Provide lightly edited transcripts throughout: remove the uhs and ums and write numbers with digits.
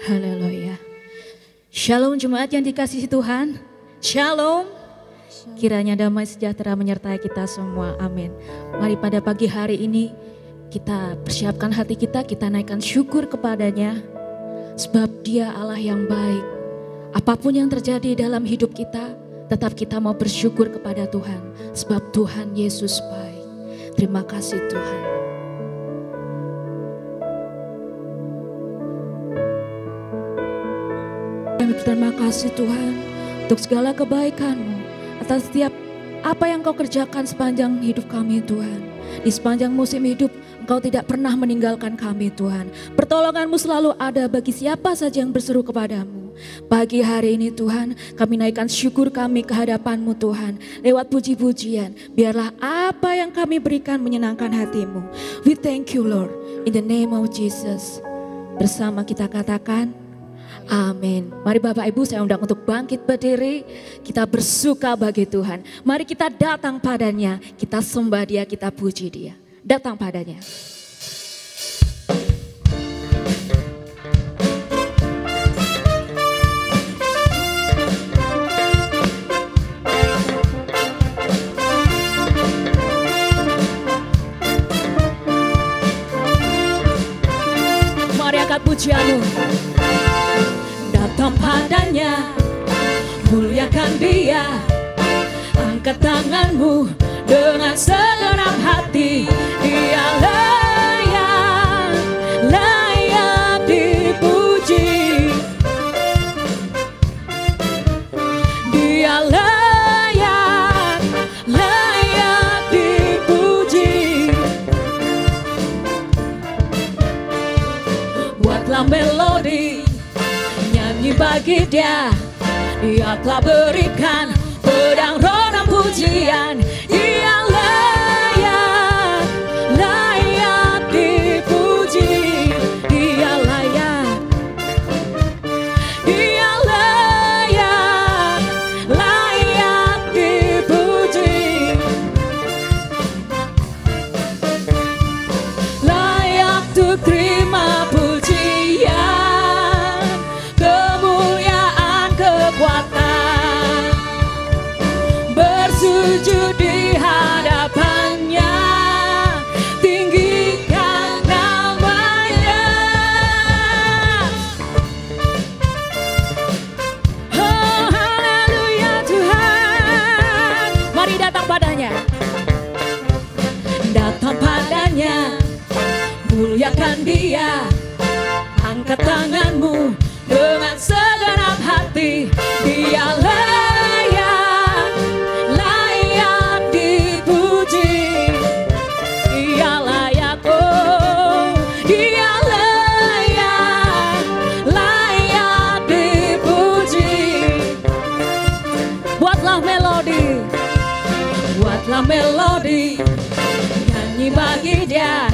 Haleluya. Shalom jemaat yang dikasihi Tuhan. Shalom. Kiranya damai sejahtera menyertai kita semua. Amin. Mari pada pagi hari ini kita persiapkan hati kita, kita naikkan syukur kepadanya. Sebab Dia Allah yang baik. Apapun yang terjadi dalam hidup kita, tetap kita mau bersyukur kepada Tuhan. Sebab Tuhan Yesus baik. Terima kasih Tuhan. Terima kasih Tuhan untuk segala kebaikan-Mu, atas setiap apa yang Kau kerjakan sepanjang hidup kami Tuhan. Di sepanjang musim hidup Engkau tidak pernah meninggalkan kami Tuhan. Pertolongan-Mu selalu ada bagi siapa saja yang berseru kepadamu. Pagi hari ini Tuhan, kami naikkan syukur kami ke hadapan-Mu Tuhan. Lewat puji-pujian, biarlah apa yang kami berikan menyenangkan hati-Mu. We thank you Lord, in the name of Jesus. Bersama kita katakan, amin. Mari Bapak Ibu saya undang untuk bangkit berdiri. Kita bersuka bagi Tuhan. Mari kita datang padanya. Kita sembah Dia, kita puji Dia. Datang padanya. Mari angkat pujian-Mu. Datang padanya, muliakan Dia, angkat tanganmu dengan segenap hati. Dia layak, layak dipuji. Dia layak, layak dipuji. Buatlah melodi bagi Dia, Dia telah berikan pedang roh dan pujian. Dia layak, layak dipuji. Dia layak, Dia layak, layak dipuji. Layak untuk terima pujian, bersujud di hadapannya, tinggikan namanya. Oh haleluya Tuhan. Mari datang padanya. Datang padanya, muliakan Dia, angkat tanganmu dengan segenap hati. Dia layak, layak dipuji. Dia layak, oh Dia layak, layak dipuji. Buatlah melodi, buatlah melodi, nyanyi bagi Dia.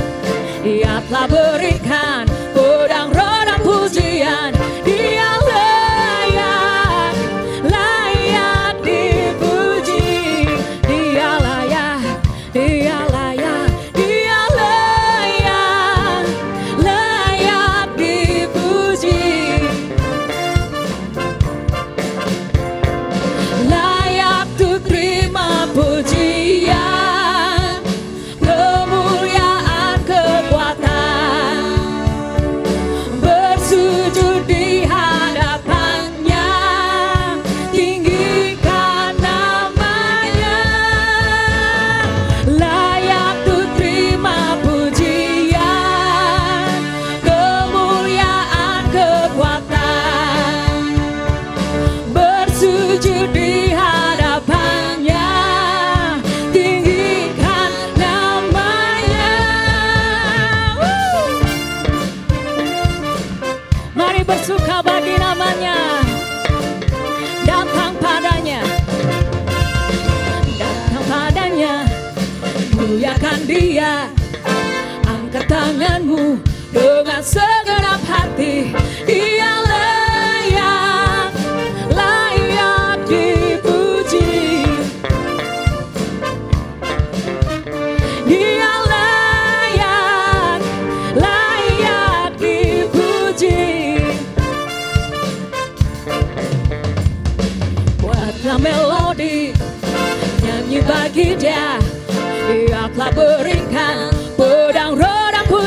Dia telah berikan pedang roh dan pujian. Dia layak, layak dipuji. Dia layak, Dia layak, Dia layak, layak dipuji. Layak untuk terima pujian, kemuliaan, kekuatan, bersujud di hadapannya, tinggikan namanya. Layak untuk terima pujian, kemuliaan, kekuatan, bersujud di hadapannya, tinggikan namanya. Mari bersuka bagi namanya. Datang padanya, datang padanya, muliakan Dia, angkat tanganmu dengan segenap hati. Dia layak, layak dipuji. Dia layak, layak dipuji.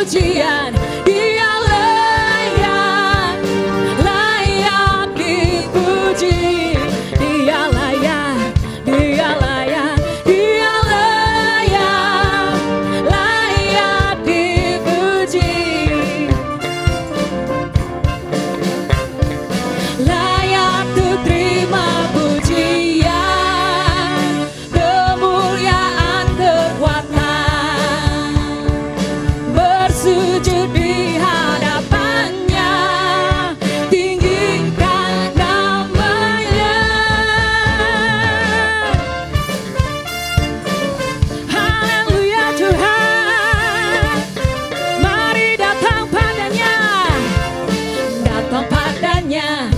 pujian. Dia layak, layak dipuji. Dia layak, dia layak, dia layak, layak dipuji. Layak untuk terima pujian, kemuliaan, kekuatan, bersujud di hadapannya, tinggikan namanya. Haleluya Tuhan, mari datang padanya, datang padanya,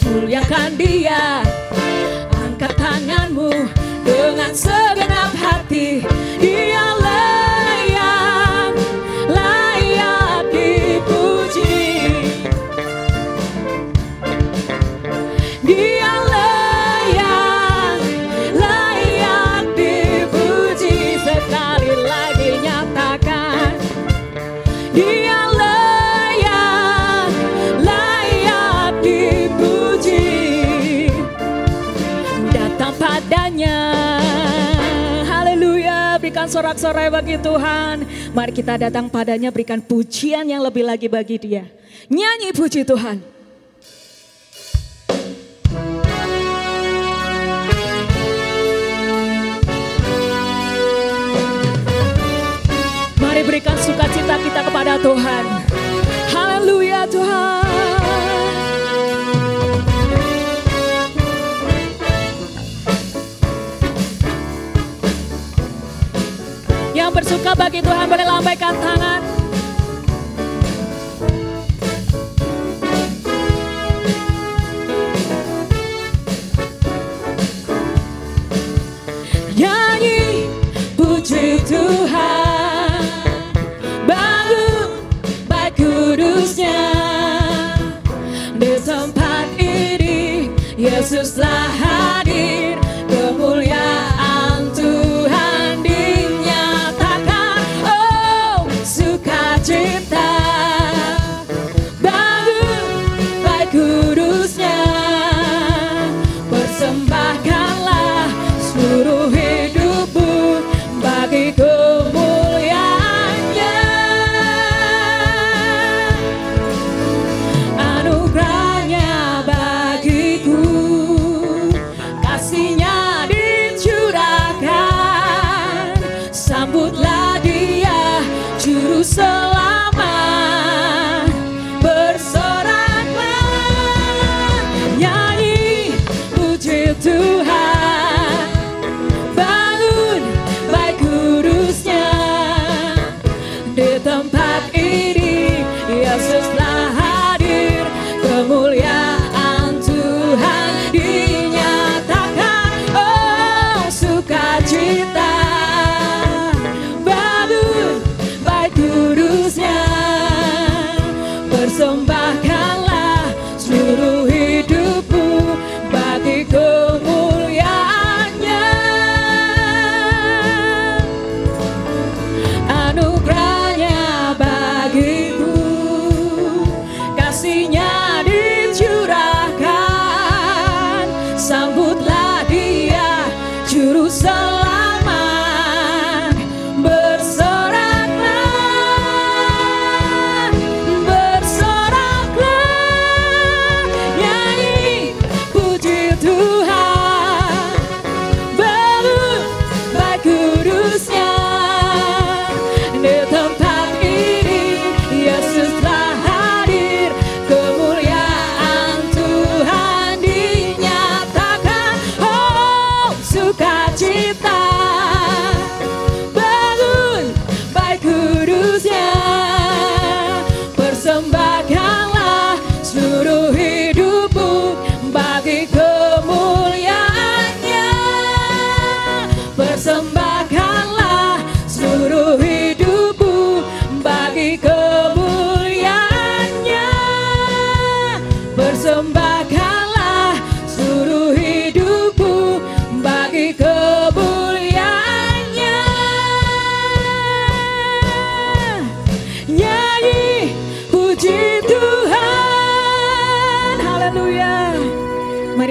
muliakan Dia. Angkat tanganmu dengan segenap hati. Dia layak, layak dipuji. Dia layak, layak dipuji. Sekali lagi nyatakan, Dia layak, layak dipuji. Datang padanya. Haleluya, berikan sorak-sorai bagi Tuhan. Mari kita datang padanya, berikan pujian yang lebih lagi bagi Dia. Nyanyi puji Tuhan. Mari berikan sukacita kita kepada Tuhan. Haleluya Tuhan. Yang bersuka bagi Tuhan boleh lambaikan tangan. Nyanyi puji Tuhan, bangun baik kudusnya. Di tempat ini Yesuslah hadir, kemuliaan Tuhan dinyatakan. Oh sukacita, bangun baik kudusnya. Persembahkanlah seluruh hidupmu bagi kemuliaannya. Anugerahnya bagiku, kasihnya dicurahkan. Sambutlah Dia, Juru Selamat, bersoraklah, nyanyi puji Tuhan. Bangun baik kudusnya. Di tempat ini Yesuslah hadir, kemuliaan Tuhan dinyatakan. Oh sukacita, bangun baik kudusnya. Persembahkanlah seluruh hidupmu bagi kemuliaannya. Anugerahnya bagiku, kasihnya dicurahkan.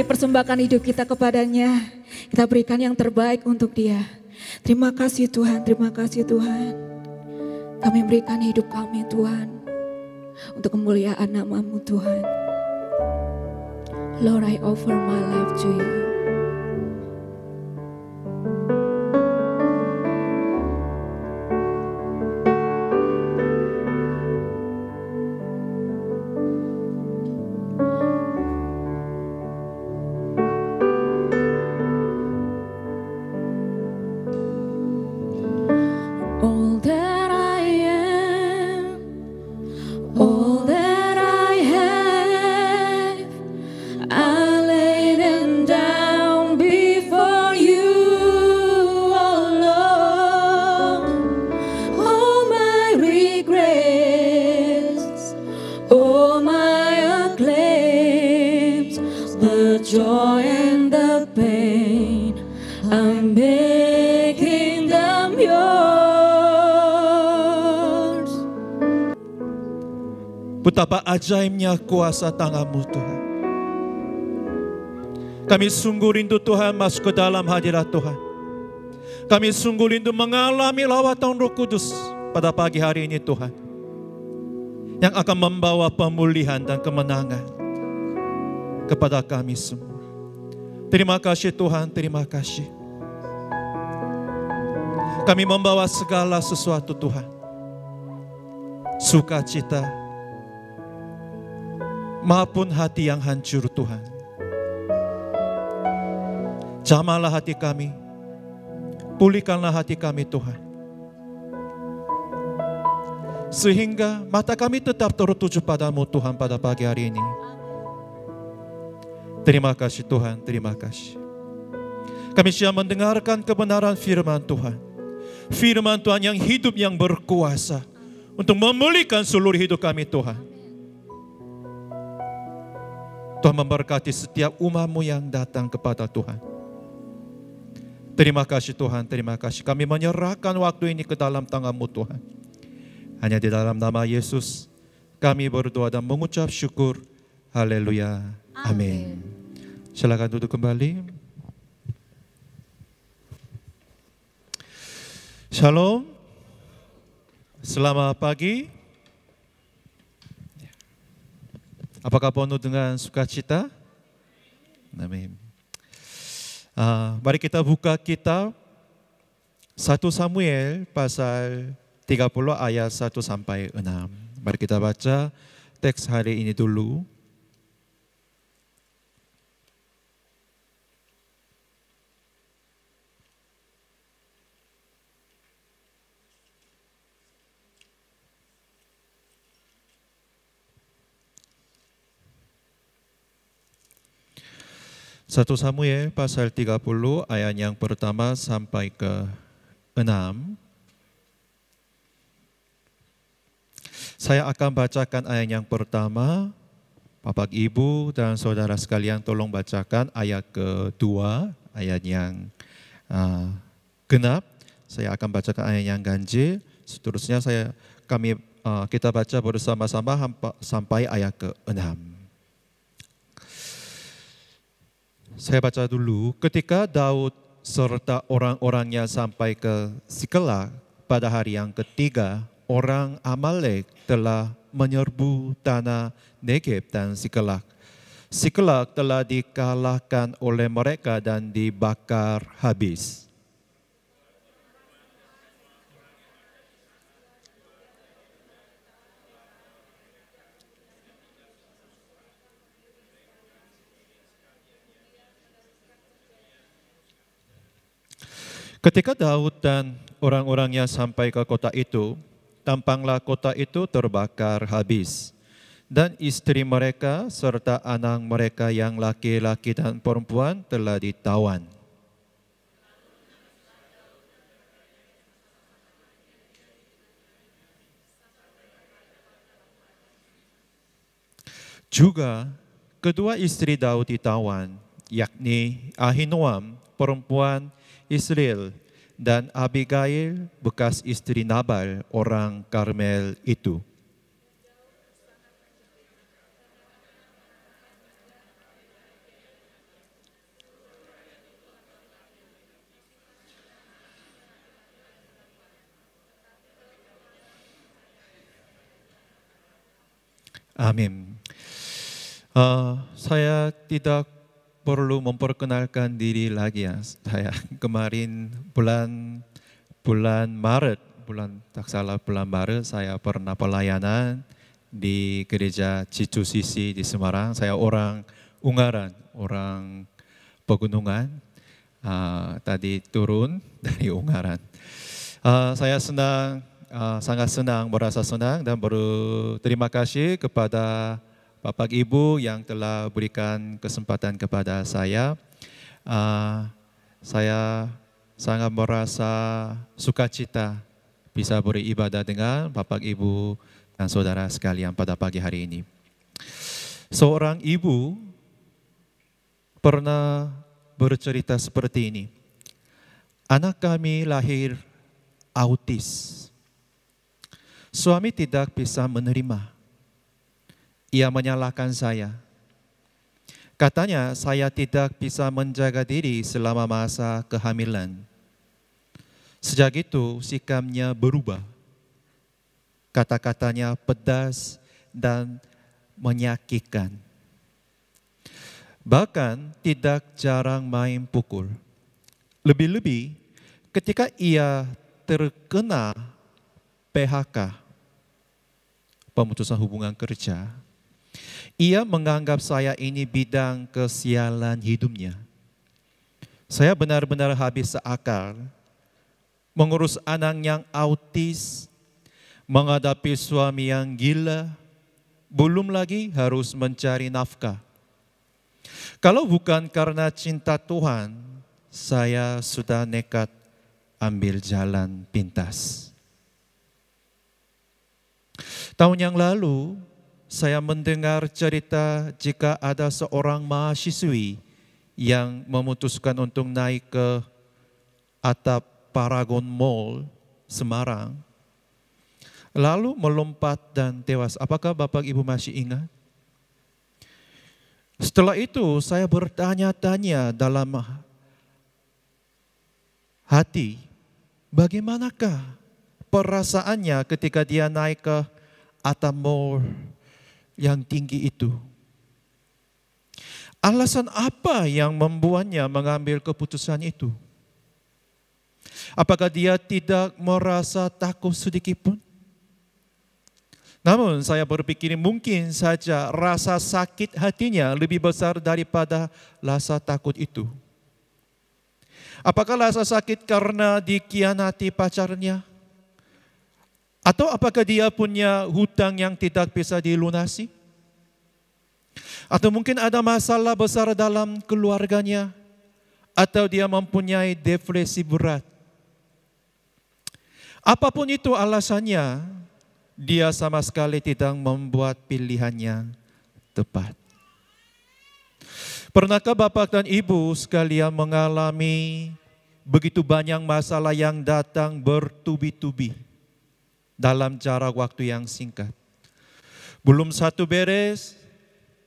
persembahkan hidup kita kepadanya. Kita berikan yang terbaik untuk Dia. Terima kasih Tuhan, terima kasih Tuhan. Kami berikan hidup kami Tuhan, untuk kemuliaan nama-Mu Tuhan. Lord, I offer my life to You. All that I am, all that I have, I lay them down before You, oh Lord. All my regrets, all my acclaims, the joy and the pain, I'm making them Yours. Betapa ajaibnya kuasa tangan-Mu Tuhan. Kami sungguh rindu Tuhan masuk ke dalam hadirat Tuhan. Kami sungguh rindu mengalami lawatan Roh Kudus pada pagi hari ini Tuhan. Yang akan membawa pemulihan dan kemenangan kepada kami semua. Terima kasih Tuhan, terima kasih. Kami membawa segala sesuatu Tuhan. Sukacita maupun hati yang hancur Tuhan. Jamahlah hati kami, pulihkanlah hati kami Tuhan. Sehingga mata kami tetap tertuju padamu Tuhan pada pagi hari ini. Terima kasih Tuhan, terima kasih. Kami siap mendengarkan kebenaran firman Tuhan. Firman Tuhan yang hidup, yang berkuasa untuk memulihkan seluruh hidup kami Tuhan. Tuhan memberkati setiap umat-Mu yang datang kepada Tuhan. Terima kasih Tuhan, terima kasih. Kami menyerahkan waktu ini ke dalam tangan-Mu Tuhan. Hanya di dalam nama Yesus kami berdoa dan mengucap syukur. Haleluya. Amin. Silakan duduk kembali. Shalom. Selamat pagi. Apakah penuh dengan sukacita? Amin. Mari kita buka kitab 1 Samuel pasal 30 ayat 1 sampai 6. Mari kita baca teks hari ini dulu. Satu Samuel pasal 30 ayat yang pertama sampai ke 6. Saya akan bacakan ayat yang pertama. Bapak, Ibu, dan saudara sekalian tolong bacakan ayat kedua, ayat yang genap. Saya akan bacakan ayat yang ganjil. Seterusnya kita baca bersama-sama sampai ayat ke-6. Saya baca dulu. Ketika Daud serta orang-orangnya sampai ke Siklag pada hari yang ketiga, orang Amalek telah menyerbu tanah Negeb dan Siklag. Siklag telah dikalahkan oleh mereka dan dibakar habis. Ketika Daud dan orang-orangnya sampai ke kota itu, tampanglah kota itu terbakar habis. Dan istri mereka serta anak mereka yang laki-laki dan perempuan telah ditawan. Juga kedua istri Daud ditawan, yakni Ahinoam, perempuan Israel, dan Abigail, bekas istri Nabal, orang Karmel itu. Amin. Saya tidak perlu memperkenalkan diri lagi ya. Saya kemarin bulan Maret, bulan Maret saya pernah pelayanan di gereja Cicu Sisi di Semarang. Saya orang Ungaran, orang pegunungan. Tadi turun dari Ungaran. Saya sangat senang, merasa senang dan berterima kasih kepada Bapak Ibu yang telah berikan kesempatan kepada saya. Saya sangat merasa sukacita bisa beribadah dengan Bapak Ibu dan saudara sekalian pada pagi hari ini. Seorang ibu pernah bercerita seperti ini. Anak kami lahir autis. Suami tidak bisa menerima. Ia menyalahkan saya. Katanya saya tidak bisa menjaga diri selama masa kehamilan. Sejak itu sikapnya berubah. Kata-katanya pedas dan menyakitkan. Bahkan tidak jarang main pukul. Lebih-lebih ketika ia terkena PHK, pemutusan hubungan kerja, ia menganggap saya ini bidang kesialan hidupnya. Saya benar-benar habis seakal mengurus anak yang autis, menghadapi suami yang gila, belum lagi harus mencari nafkah. Kalau bukan karena cinta Tuhan, saya sudah nekat ambil jalan pintas. Tahun yang lalu, saya mendengar cerita jika ada seorang mahasiswi yang memutuskan untuk naik ke atap Paragon Mall Semarang, lalu melompat dan tewas. Apakah Bapak Ibu masih ingat? Setelah itu saya bertanya-tanya dalam hati, bagaimanakah perasaannya ketika dia naik ke atap mall yang tinggi itu? Alasan apa yang membuatnya mengambil keputusan itu? Apakah dia tidak merasa takut sedikit pun? Namun saya berpikir mungkin saja rasa sakit hatinya lebih besar daripada rasa takut itu. Apakah rasa sakit karena dikhianati pacarnya? Atau apakah dia punya hutang yang tidak bisa dilunasi? Atau mungkin ada masalah besar dalam keluarganya? Atau dia mempunyai depresi berat? Apapun itu alasannya, dia sama sekali tidak membuat pilihannya tepat. Pernahkah Bapak dan Ibu sekalian mengalami begitu banyak masalah yang datang bertubi-tubi dalam jarak waktu yang singkat? Belum satu beres,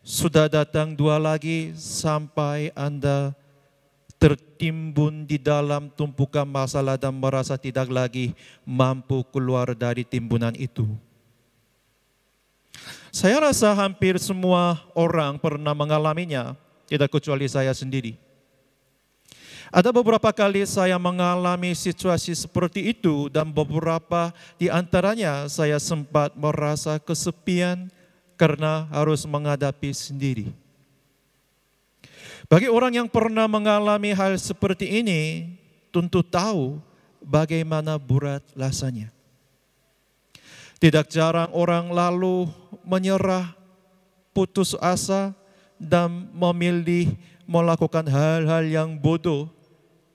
sudah datang dua lagi sampai Anda tertimbun di dalam tumpukan masalah dan merasa tidak lagi mampu keluar dari timbunan itu. Saya rasa hampir semua orang pernah mengalaminya, tidak kecuali saya sendiri. Ada beberapa kali saya mengalami situasi seperti itu dan beberapa di antaranya saya sempat merasa kesepian karena harus menghadapi sendiri. Bagi orang yang pernah mengalami hal seperti ini, tentu tahu bagaimana berat rasanya. Tidak jarang orang lalu menyerah, putus asa, dan memilih melakukan hal-hal yang bodoh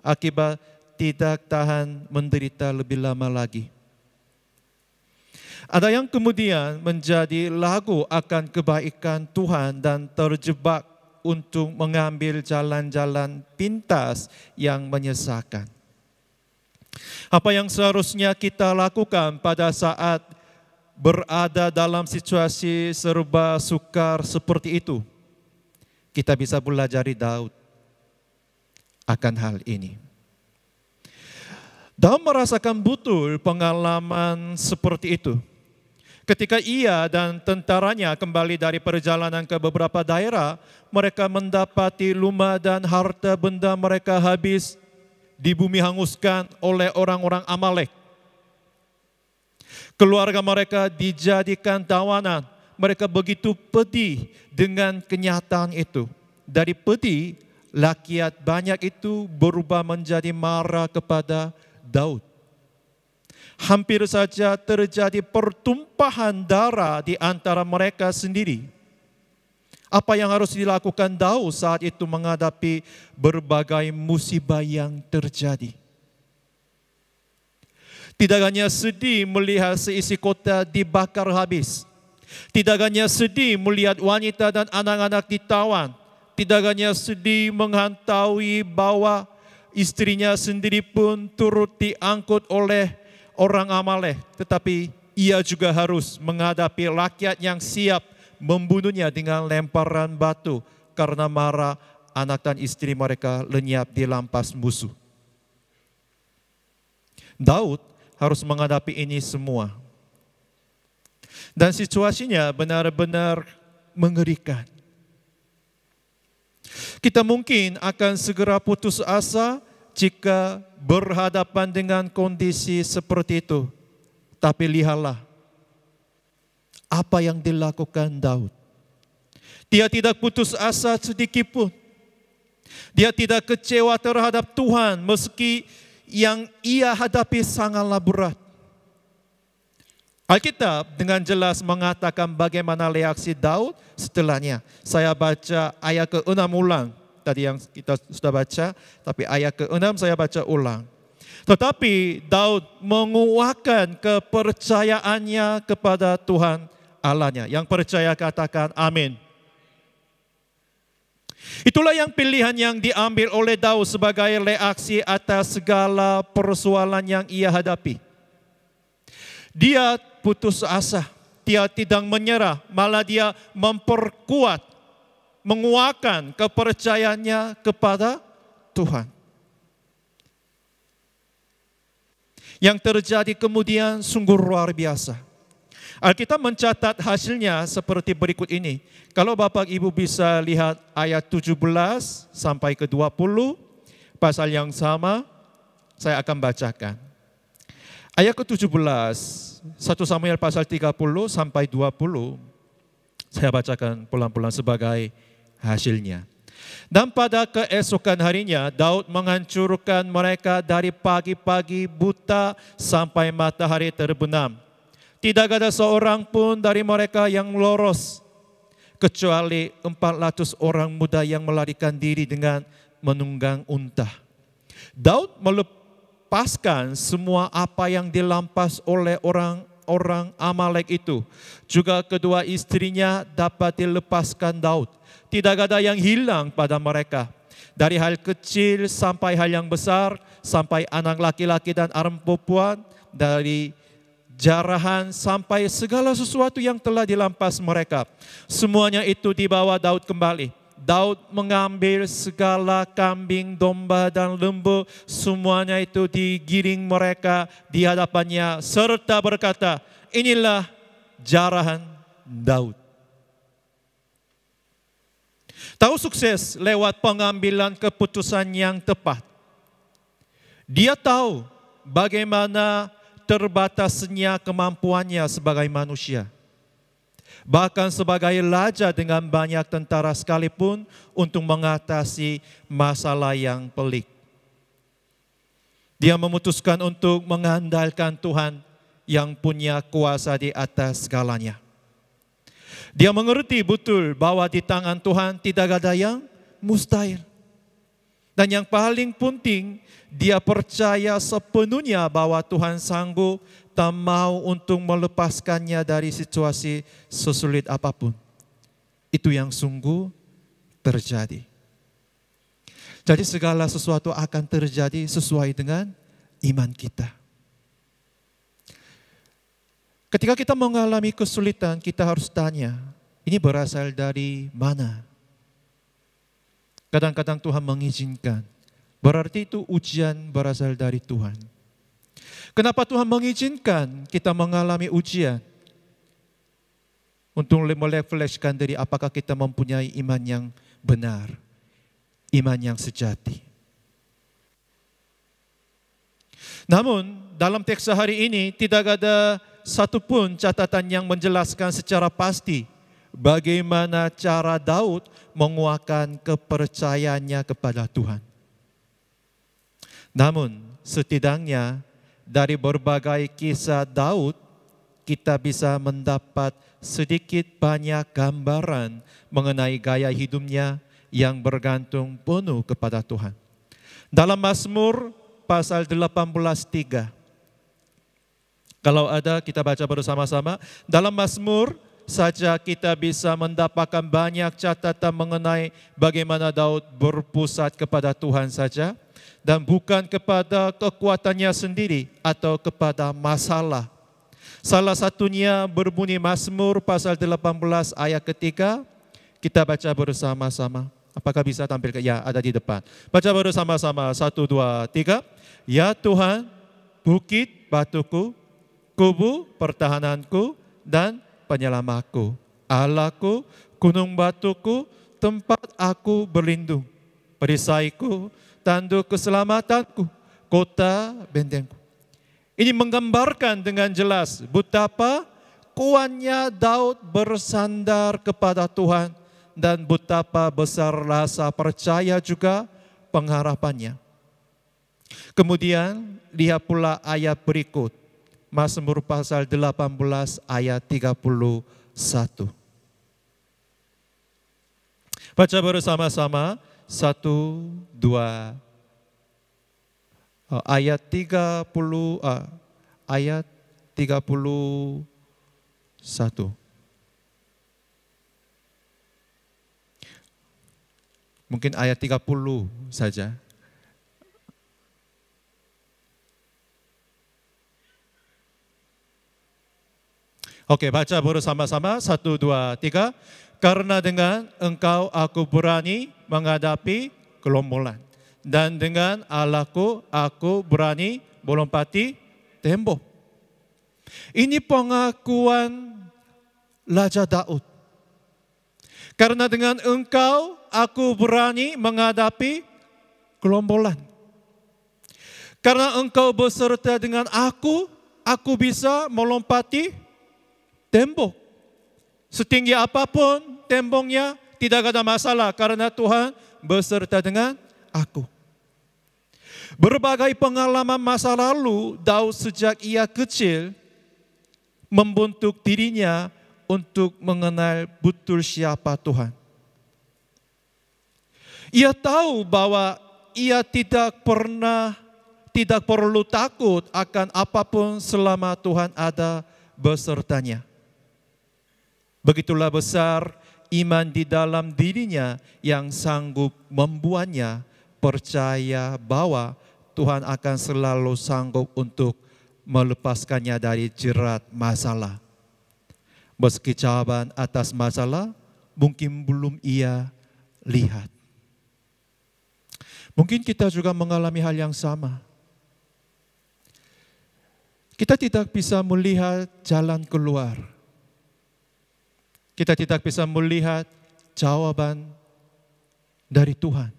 akibat tidak tahan menderita lebih lama lagi. Ada yang kemudian menjadi lagu akan kebaikan Tuhan dan terjebak untuk mengambil jalan-jalan pintas yang menyesakan. Apa yang seharusnya kita lakukan pada saat berada dalam situasi serba sukar seperti itu? Kita bisa belajar dari Daud akan hal ini. Daud merasakan betul pengalaman seperti itu. Ketika ia dan tentaranya kembali dari perjalanan ke beberapa daerah, mereka mendapati lumah dan harta benda mereka habis di bumi hanguskan oleh orang-orang Amalek. Keluarga mereka dijadikan tawanan. Mereka begitu pedih dengan kenyataan itu. Dari pedih, rakyat banyak itu berubah menjadi marah kepada Daud. Hampir saja terjadi pertumpahan darah di antara mereka sendiri. Apa yang harus dilakukan Daud saat itu menghadapi berbagai musibah yang terjadi? Tidak hanya sedih melihat seisi kota dibakar habis. Tidak hanya sedih melihat wanita dan anak-anak ditawan. Tidak hanya sedih mengetahui bahwa istrinya sendiri pun turut diangkut oleh orang Amalek, tetapi ia juga harus menghadapi rakyat yang siap membunuhnya dengan lemparan batu karena marah anak dan istri mereka lenyap di lampas musuh. Daud harus menghadapi ini semua. Dan situasinya benar-benar mengerikan. Kita mungkin akan segera putus asa jika berhadapan dengan kondisi seperti itu. Tapi lihatlah apa yang dilakukan Daud. Dia tidak putus asa sedikit pun. Dia tidak kecewa terhadap Tuhan meski yang ia hadapi sangatlah berat. Alkitab dengan jelas mengatakan bagaimana reaksi Daud setelahnya. Saya baca ayat ke-6 ulang. Tadi yang kita sudah baca, tapi ayat ke-6 saya baca ulang. Tetapi Daud menguatkan kepercayaannya kepada Tuhan Allahnya. Yang percaya katakan amin. Itulah yang pilihan yang diambil oleh Daud sebagai reaksi atas segala persoalan yang ia hadapi. Dia putus asa, dia tidak menyerah, malah dia memperkuat, menguatkan kepercayaannya kepada Tuhan. Yang terjadi kemudian sungguh luar biasa. Alkitab mencatat hasilnya seperti berikut ini. Kalau Bapak Ibu bisa lihat ayat 17 sampai ke 20, pasal yang sama, saya akan bacakan. Ayat ke-17, 1 Samuel pasal 30 sampai 20, saya bacakan pelan-pelan sebagai hasilnya. Dan pada keesokan harinya, Daud menghancurkan mereka dari pagi-pagi buta sampai matahari terbenam. Tidak ada seorang pun dari mereka yang lolos, kecuali 400 orang muda yang melarikan diri dengan menunggang unta. Daud melepaskan semua apa yang dilampas oleh orang Amalek itu. Juga kedua istrinya dapat dilepaskan Daud. Tidak ada yang hilang pada mereka. Dari hal kecil sampai hal yang besar, sampai anak laki-laki dan anak perempuan, dari jarahan sampai segala sesuatu yang telah dilampas mereka. Semuanya itu dibawa Daud kembali. Daud mengambil segala kambing, domba dan lembu, semuanya itu digiring mereka di hadapannya serta berkata, inilah jarahan Daud. Tahu sukses lewat pengambilan keputusan yang tepat. Dia tahu bagaimana terbatasnya kemampuannya sebagai manusia. Bahkan sebagai raja dengan banyak tentara sekalipun untuk mengatasi masalah yang pelik. Dia memutuskan untuk mengandalkan Tuhan yang punya kuasa di atas segalanya. Dia mengerti betul bahwa di tangan Tuhan tidak ada yang mustahil. Dan yang paling penting, dia percaya sepenuhnya bahwa Tuhan sanggup dan mau untuk melepaskannya dari situasi sesulit apapun. Itu yang sungguh terjadi. Jadi segala sesuatu akan terjadi sesuai dengan iman kita. Ketika kita mengalami kesulitan, kita harus tanya, ini berasal dari mana? Kadang-kadang Tuhan mengizinkan. Berarti itu ujian berasal dari Tuhan. Kenapa Tuhan mengizinkan kita mengalami ujian? untuk merefleksikan diri apakah kita mempunyai iman yang benar, iman yang sejati. Namun dalam teks hari ini tidak ada satupun catatan yang menjelaskan secara pasti bagaimana cara Daud menguatkan kepercayaannya kepada Tuhan. Namun setidaknya dari berbagai kisah Daud kita bisa mendapat sedikit banyak gambaran mengenai gaya hidupnya yang bergantung penuh kepada Tuhan. Dalam Mazmur pasal 18:3. Kalau ada kita baca bersama-sama. Dalam Mazmur saja kita bisa mendapatkan banyak catatan mengenai bagaimana Daud berpusat kepada Tuhan saja dan bukan kepada kekuatannya sendiri atau kepada masalah. Salah satunya berbunyi Mazmur pasal 18 ayat ketiga. Kita baca bersama-sama. Apakah bisa tampilkan? Ya, ada di depan. Baca bersama-sama. 1, 2, 3. Ya Tuhan, bukit batuku, kubu pertahananku dan penyelamatku. Allahku, gunung batuku, tempat aku berlindung. Perisaiku, tanduk keselamatanku, kota bentengku. Ini menggambarkan dengan jelas betapa kuatnya Daud bersandar kepada Tuhan dan betapa besar rasa percaya juga pengharapannya. Kemudian lihat pula ayat berikut. Mazmur pasal 18 ayat 31. Baca bersama-sama. 1, 2, ayat 31. Mungkin ayat 30 saja. Oke, baca bersama-sama. 1, 2, 3. Karena dengan Engkau aku berani menghadapi gerombolan. Dan dengan Allahku aku berani melompati tembok. Ini pengakuan Raja Daud. Karena dengan Engkau aku berani menghadapi gerombolan. Karena Engkau beserta dengan aku bisa melompati tembok. Setinggi apapun temboknya tidak ada masalah karena Tuhan beserta dengan aku. Berbagai pengalaman masa lalu Daud sejak ia kecil membentuk dirinya untuk mengenal betul siapa Tuhan. Ia tahu bahwa ia tidak perlu takut akan apapun selama Tuhan ada besertanya. Begitulah besar iman di dalam dirinya yang sanggup membuatnya percaya bahwa Tuhan akan selalu sanggup untuk melepaskannya dari jerat masalah. Meski jawaban atas masalah mungkin belum ia lihat. Mungkin kita juga mengalami hal yang sama. Kita tidak bisa melihat jalan keluar. Kita tidak bisa melihat jawaban dari Tuhan.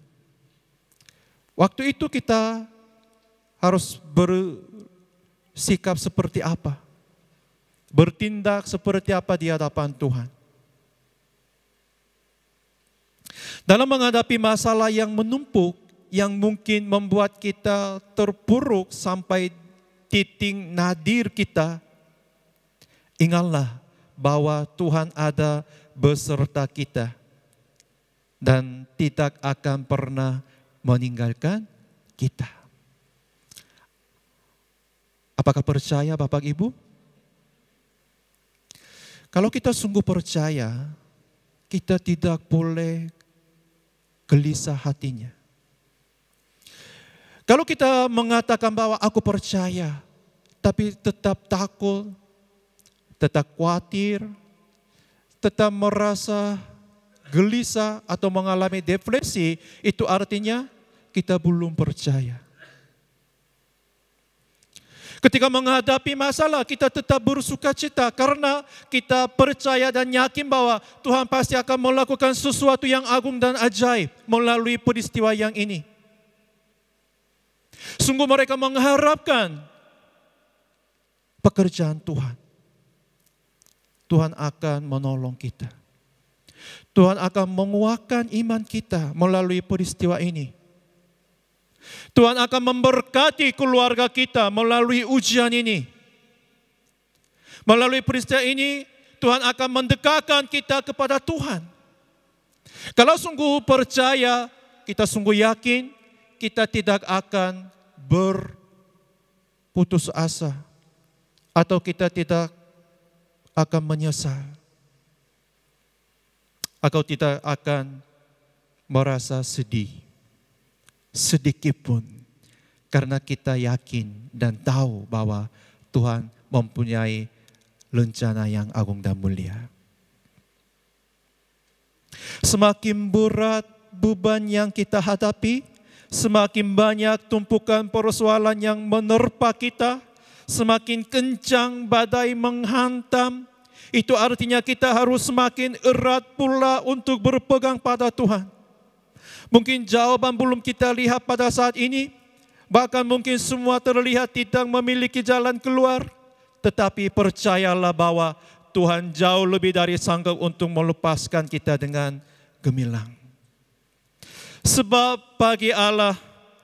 Waktu itu kita harus bersikap seperti apa? Bertindak seperti apa di hadapan Tuhan? Dalam menghadapi masalah yang menumpuk, yang mungkin membuat kita terpuruk sampai titik nadir kita, ingatlah bahwa Tuhan ada beserta kita dan tidak akan pernah meninggalkan kita. Apakah percaya Bapak Ibu? Kalau kita sungguh percaya, kita tidak boleh gelisah hatinya. Kalau kita mengatakan bahwa aku percaya, tapi tetap takut, tetap khawatir, tetap merasa gelisah atau mengalami depresi, itu artinya kita belum percaya. Ketika menghadapi masalah, kita tetap bersuka cita karena kita percaya dan yakin bahwa Tuhan pasti akan melakukan sesuatu yang agung dan ajaib melalui peristiwa yang ini. Sungguh mereka mengharapkan pekerjaan Tuhan. Tuhan akan menolong kita. Tuhan akan menguatkan iman kita melalui peristiwa ini. Tuhan akan memberkati keluarga kita melalui ujian ini. Melalui peristiwa ini, Tuhan akan mendekatkan kita kepada Tuhan. Kalau sungguh percaya, kita sungguh yakin, kita tidak akan berputus asa. Atau kita tidak akan menyesal. Atau tidak akan merasa sedih. Sedikit pun, karena kita yakin dan tahu bahwa Tuhan mempunyai rencana yang agung dan mulia. Semakin berat beban yang kita hadapi, semakin banyak tumpukan persoalan yang menerpa kita, semakin kencang badai menghantam, itu artinya kita harus semakin erat pula untuk berpegang pada Tuhan. Mungkin jawaban belum kita lihat pada saat ini, bahkan mungkin semua terlihat tidak memiliki jalan keluar, tetapi percayalah bahwa Tuhan jauh lebih dari sanggup untuk melepaskan kita dengan gemilang. Sebab bagi Allah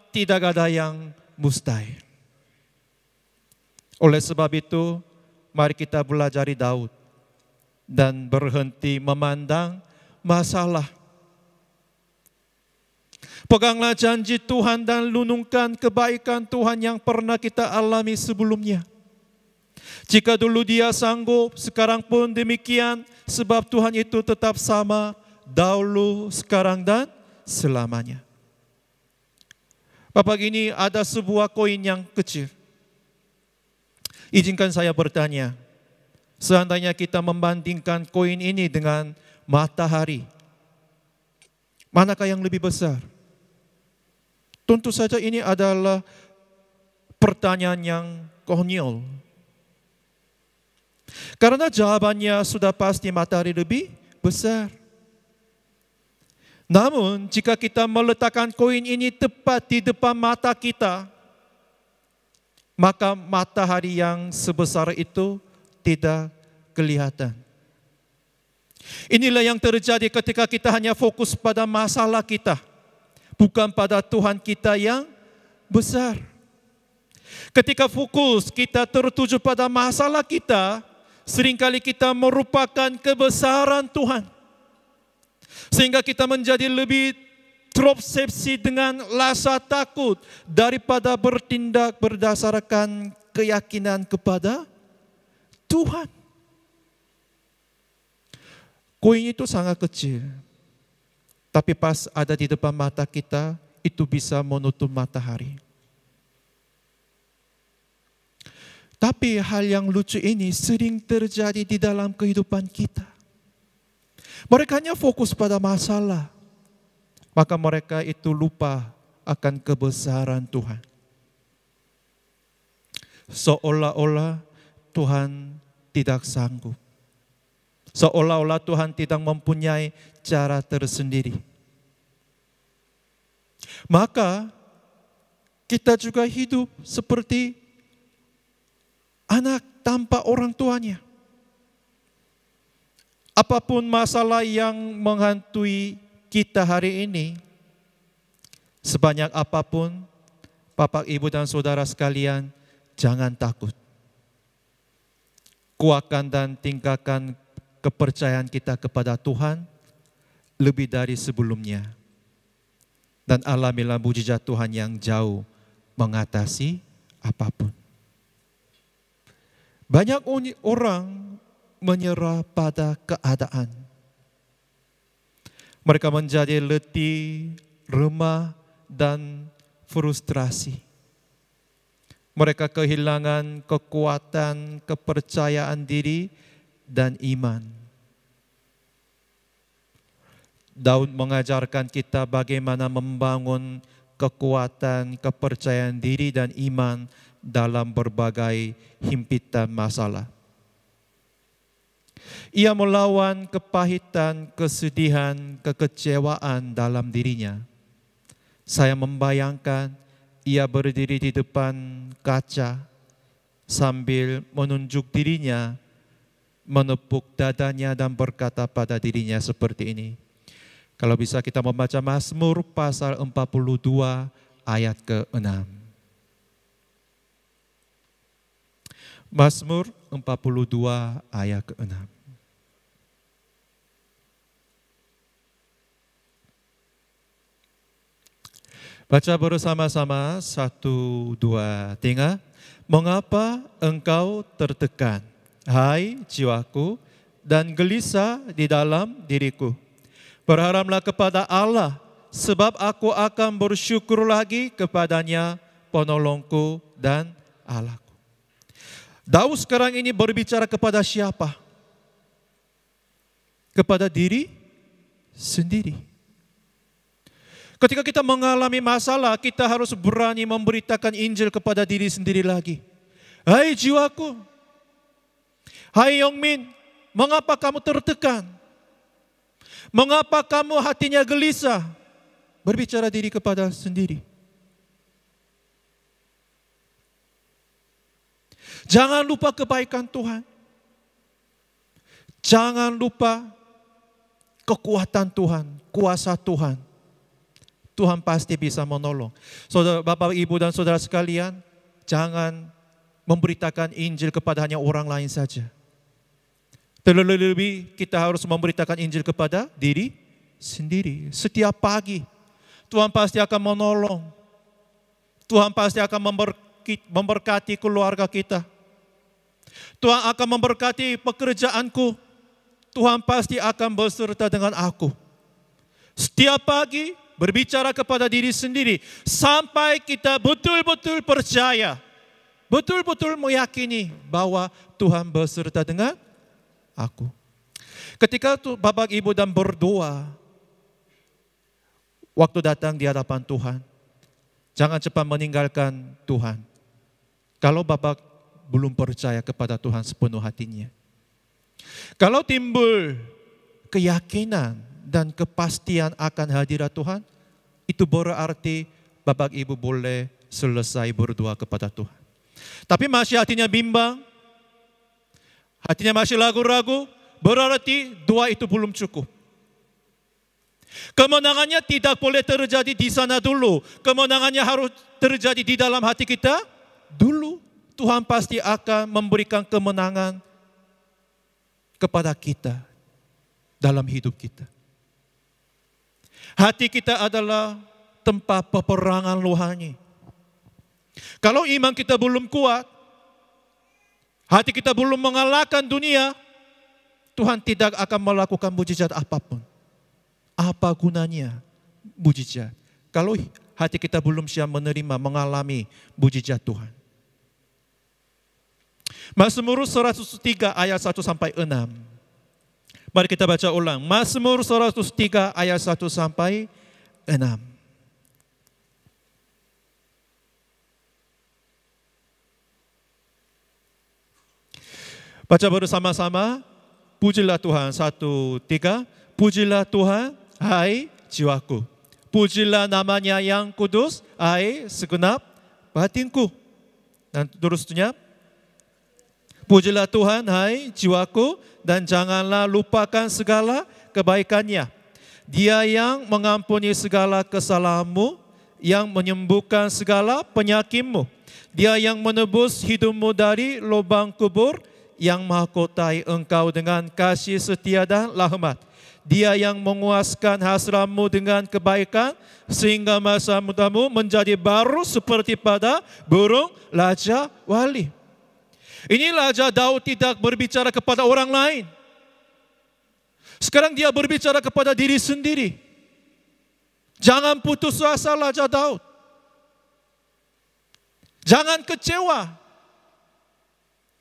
tidak ada yang mustahil. Oleh sebab itu, mari kita belajar dari Daud dan berhenti memandang masalah. Peganglah janji Tuhan dan renungkan kebaikan Tuhan yang pernah kita alami sebelumnya. Jika dulu Dia sanggup, sekarang pun demikian, sebab Tuhan itu tetap sama, dahulu, sekarang, dan selamanya. Bapak, ini ada sebuah koin yang kecil. Izinkan saya bertanya, seandainya kita membandingkan koin ini dengan matahari, manakah yang lebih besar? Tentu saja ini adalah pertanyaan yang konyol. Karena jawabannya sudah pasti matahari lebih besar. Namun jika kita meletakkan koin ini tepat di depan mata kita, maka matahari yang sebesar itu tidak kelihatan. Inilah yang terjadi ketika kita hanya fokus pada masalah kita, bukan pada Tuhan kita yang besar. Ketika fokus kita tertuju pada masalah kita, seringkali kita merupakan kebesaran Tuhan. Sehingga kita menjadi lebih terobsesi dengan rasa takut daripada bertindak berdasarkan keyakinan kepada Tuhan. Koin itu sangat kecil, tapi pas ada di depan mata kita, itu bisa menutup matahari. Tapi hal yang lucu ini sering terjadi di dalam kehidupan kita. Mereka hanya fokus pada masalah, maka mereka itu lupa akan kebesaran Tuhan. Seolah-olah Tuhan tidak sanggup. Seolah-olah Tuhan tidak mempunyai cara tersendiri. Maka kita juga hidup seperti anak tanpa orang tuanya. Apapun masalah yang menghantui kita hari ini, sebanyak apapun, Bapak, Ibu, dan Saudara sekalian, jangan takut. Kuatkan dan tingkatkan kepercayaan kita kepada Tuhan lebih dari sebelumnya. Dan alamilah mujizat Tuhan yang jauh mengatasi apapun. Banyak orang menyerah pada keadaan. Mereka menjadi letih, remah, dan frustrasi. Mereka kehilangan kekuatan, kepercayaan diri, dan iman. Daud mengajarkan kita bagaimana membangun kekuatan, kepercayaan diri dan iman dalam berbagai himpitan masalah. Ia melawan kepahitan, kesedihan, kekecewaan dalam dirinya. Saya membayangkan ia berdiri di depan kaca sambil menunjuk dirinya, menepuk dadanya dan berkata pada dirinya seperti ini. Kalau bisa kita membaca Mazmur pasal 42 ayat ke-6. Mazmur 42 ayat ke-6. Baca bersama-sama, 1, 2, 3. Mengapa engkau tertekan, hai jiwaku, dan gelisah di dalam diriku? Berharaplah kepada Allah, sebab aku akan bersyukur lagi kepadanya, penolongku dan Allahku. Daud sekarang ini berbicara kepada siapa? Kepada diri sendiri. Ketika kita mengalami masalah, kita harus berani memberitakan Injil kepada diri sendiri lagi. Hai jiwaku, hai Yongmin, mengapa kamu tertekan? Mengapa kamu hatinya gelisah? Berbicara diri kepada sendiri. Jangan lupa kebaikan Tuhan. Jangan lupa kekuatan Tuhan, kuasa Tuhan. Tuhan pasti bisa menolong. Saudara, Bapak, Ibu, dan saudara sekalian, jangan memberitakan Injil kepada hanya orang lain saja. Terlebih kita harus memberitakan Injil kepada diri sendiri. Setiap pagi Tuhan pasti akan menolong. Tuhan pasti akan memberkati keluarga kita. Tuhan akan memberkati pekerjaanku. Tuhan pasti akan beserta dengan aku. Setiap pagi berbicara kepada diri sendiri sampai kita betul-betul percaya, betul-betul meyakini bahwa Tuhan beserta dengan aku. Ketika Bapak Ibu dan berdoa, waktu datang di hadapan Tuhan, jangan cepat meninggalkan Tuhan. Kalau Bapak belum percaya kepada Tuhan sepenuh hatinya. Kalau timbul keyakinan dan kepastian akan hadirat Tuhan, itu berarti Bapak Ibu boleh selesai berdoa kepada Tuhan. Tapi masih hatinya bimbang, hatinya masih ragu-ragu, berarti doa itu belum cukup. Kemenangannya tidak boleh terjadi di sana dulu. Kemenangannya harus terjadi di dalam hati kita dulu. Tuhan pasti akan memberikan kemenangan kepada kita dalam hidup kita. Hati kita adalah tempat peperangan rohani. Kalau iman kita belum kuat, hati kita belum mengalahkan dunia, Tuhan tidak akan melakukan mujizat apapun. Apa gunanya mujizat? Kalau hati kita belum siap menerima, mengalami mujizat Tuhan. Mazmur 103 ayat 1 sampai 6. Mari kita baca ulang. Mazmur 103 ayat 1 sampai 6. Baca bersama-sama. Pujilah Tuhan. 1, 3. Pujilah Tuhan, hai jiwaku. Pujilah namanya yang kudus, hai segenap batinku. Dan terusnya. Pujilah Tuhan, hai jiwaku, dan janganlah lupakan segala kebaikannya. Dia yang mengampuni segala kesalahanmu, yang menyembuhkan segala penyakitmu. Dia yang menebus hidupmu dari lubang kubur, yang mahkotai engkau dengan kasih setia dan rahmat. Dia yang menguaskan hasratmu dengan kebaikan, sehingga masa mudamu menjadi baru seperti pada burung raja wali. Inilah Raja Daud tidak berbicara kepada orang lain. Sekarang dia berbicara kepada diri sendiri. Jangan putus asa Raja Daud. Jangan kecewa.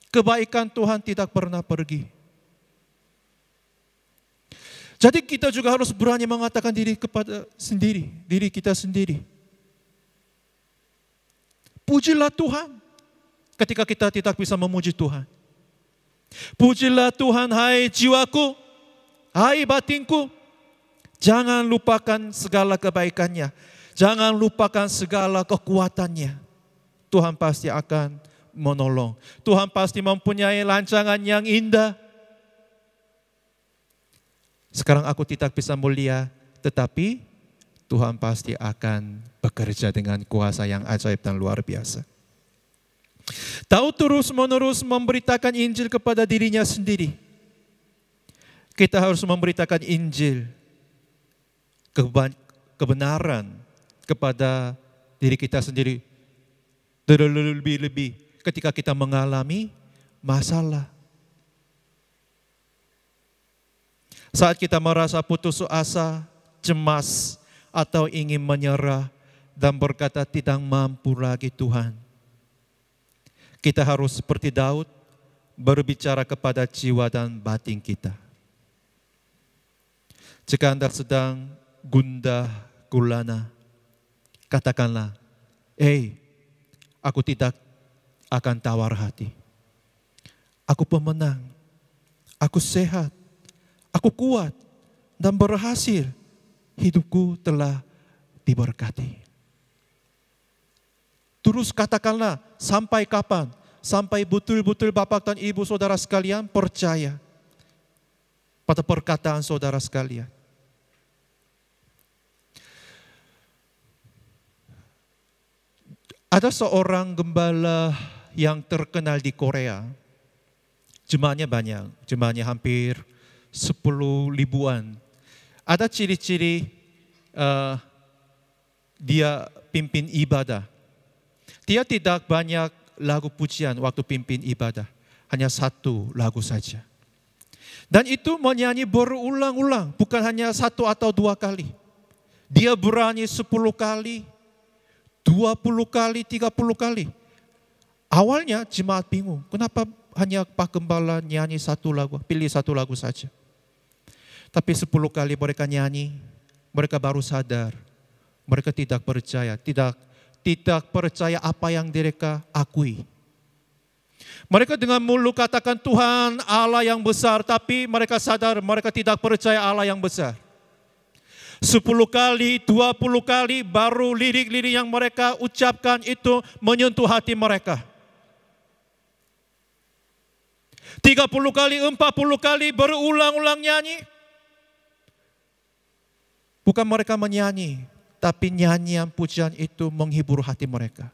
Kebaikan Tuhan tidak pernah pergi. Jadi kita juga harus berani mengatakan diri kepada sendiri, diri kita sendiri. pujilah Tuhan ketika kita tidak bisa memuji Tuhan. Pujilah Tuhan, hai jiwaku, hai batinku. Jangan lupakan segala kebaikannya. Jangan lupakan segala kekuatannya. Tuhan pasti akan menolong. Tuhan pasti mempunyai rancangan yang indah. Sekarang aku tidak bisa mulia, tetapi Tuhan pasti akan bekerja dengan kuasa yang ajaib dan luar biasa. Daud terus-menerus memberitakan Injil kepada dirinya sendiri. Kita harus memberitakan Injil, kebenaran kepada diri kita sendiri. Terlebih-lebih ketika kita mengalami masalah. Saat kita merasa putus asa, cemas, atau ingin menyerah dan berkata tidak mampu lagi Tuhan. Kita harus seperti Daud berbicara kepada jiwa dan batin kita. Jika Anda sedang gundah gulana, katakanlah, aku tidak akan tawar hati. Aku pemenang, aku sehat, aku kuat dan berhasil. Hidupku telah diberkati. Terus katakanlah, sampai kapan? Sampai betul-betul Bapak dan Ibu saudara sekalian percaya pada perkataan saudara sekalian. Ada seorang gembala yang terkenal di Korea. Jemaatnya banyak, jemaatnya hampir 10 ribuan. Ada ciri-ciri dia pimpin ibadah. Dia tidak banyak lagu pujian waktu pimpin ibadah. Hanya satu lagu saja. Dan itu menyanyi berulang-ulang. Bukan hanya 1 atau 2 kali. Dia berani 10 kali, 20 kali, 30 kali. Awalnya jemaat bingung. Kenapa hanya Pak Gembala nyanyi 1 lagu, pilih 1 lagu saja. Tapi 10 kali mereka nyanyi, mereka baru sadar. Mereka tidak percaya, tidak percaya apa yang mereka akui. Mereka dengan mulut katakan Tuhan Allah yang besar, tapi mereka sadar mereka tidak percaya Allah yang besar. 10 kali, 20 kali baru lirik-lirik yang mereka ucapkan itu menyentuh hati mereka. 30 kali, 40 kali berulang-ulang nyanyi. Bukan mereka menyanyi, tapi nyanyian pujian itu menghibur hati mereka.